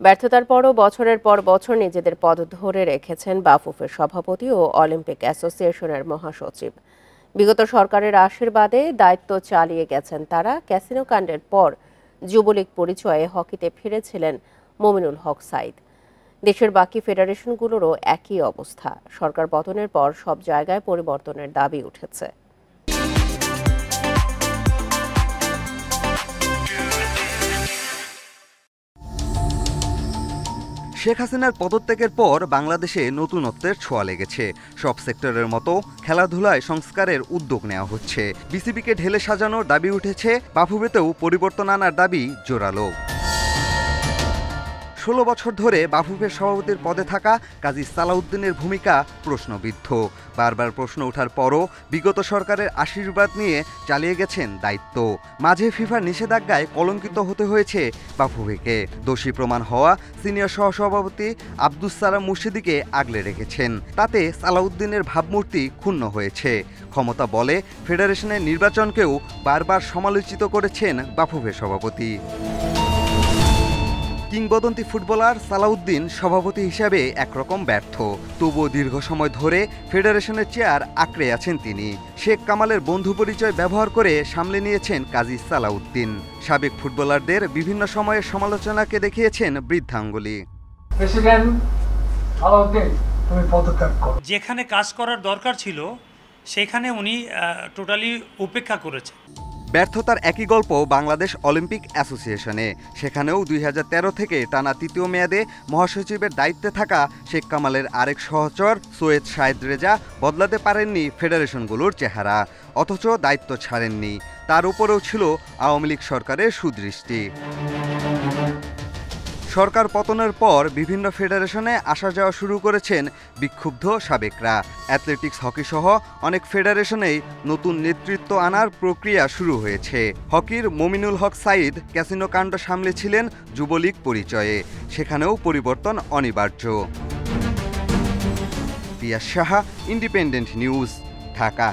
ব্যর্থতার পরও বছরের পর বছর নিজেদের পদ ধরে রেখেছেন বাফুফের সভাপতি ও অলিম্পিক অ্যাসোসিয়েশনের মহাসচিব। বিগত সরকারের আশীর্বাদে দায়িত্ব চালিয়ে গেছেন তারা। ক্যাসিনো কাণ্ডের পর যুবলীগ পরিচয়ে হকিতে ফিরেছিলেন মমিনুল হক সাঈদ। দেশের বাকি ফেডারেশনগুলোরও একই অবস্থা। সরকার পতনের পর সব জায়গায় পরিবর্তনের দাবি উঠেছে। শেখ হাসিনার পদত্যাগের পর বাংলাদেশে নতুনত্বের ছোঁয়া লেগেছে। সব সেক্টরের মতো খেলাধুলায় সংস্কারের উদ্যোগ নেওয়া হচ্ছে। বিসিবিকে ঢেলে সাজানোর দাবি উঠেছে, বাফুফেতেও পরিবর্তন আনার দাবি জোরালো। ১৬ বছর ধরে বাফুফের সভাপতির পদে থাকা কাজী সালাউদ্দিনের ভূমিকা প্রশ্নবিদ্ধ। বারবার প্রশ্ন ওঠার পরও বিগত সরকারের আশীর্বাদ নিয়ে চালিয়ে গেছেন দায়িত্ব। মাঝে ফিফার নিষেধাজ্ঞায় কলঙ্কিত হতে হয়েছে বাফুফেকে। দোষী প্রমাণ হওয়া সিনিয়র সহসভাপতি আব্দুস সালাম মুর্শিদিকে আগলে রেখেছেন। তাতে সালাউদ্দিনের ভাবমূর্তি ক্ষুণ্ণ হয়েছে। ক্ষমতা বলে ফেডারেশনের নির্বাচনকেও বারবার সমালোচিত করেছেন বাফুফের সভাপতি। কিংবদন্তি ফুটবলার সালাউদ্দিন সভাপতি হিসাবে একরকম ব্যর্থ, তবুও দীর্ঘ সময় ধরে ফেডারেশনের চেয়ার আঁকড়ে আছেন তিনি। শেখ কামালের বন্ধু পরিচয় ব্যবহার করে সামলে নিয়েছেন কাজী সালাউদ্দিন। সাবেক ফুটবলারদের বিভিন্ন সময়ের সমালোচনাকে দেখিয়েছেন বৃদ্ধাঙ্গুলি। যেখানে কাজ করার দরকার ছিল সেখানে উনি টোটালি উপেক্ষা করেছেন। ব্যর্থতার একই গল্প বাংলাদেশ অলিম্পিক অ্যাসোসিয়েশনে। সেখানেও ২০১৩ থেকে টানা তৃতীয় মেয়াদে মহাসচিবের দায়িত্বে থাকা শেখ কামালের আরেক সহচর সৈয়দ শাহেদ রেজা বদলাতে পারেননি ফেডারেশনগুলোর চেহারা, অথচ দায়িত্ব ছাড়েননি। তার উপরেও ছিল আওয়ামী লীগ সরকারের সুদৃষ্টি। সরকার পতনের পর বিভিন্ন ফেডারেশনে আসা যাওয়া শুরু করেছেন বিক্ষুব্ধ সাবেকরা। অ্যাথলেটিক্স, হকি সহ অনেক ফেডারেশনেই নতুন নেতৃত্ব আনার প্রক্রিয়া শুরু হয়েছে। হকির মমিনুল হক সাঈদ ক্যাসিনো কাণ্ড সামলেছিলেন যুবলীগ পরিচয়ে। সেখানেও পরিবর্তন অনিবার্য। পিয়াস সাহা, ইন্ডিপেন্ডেন্ট নিউজ, ঢাকা।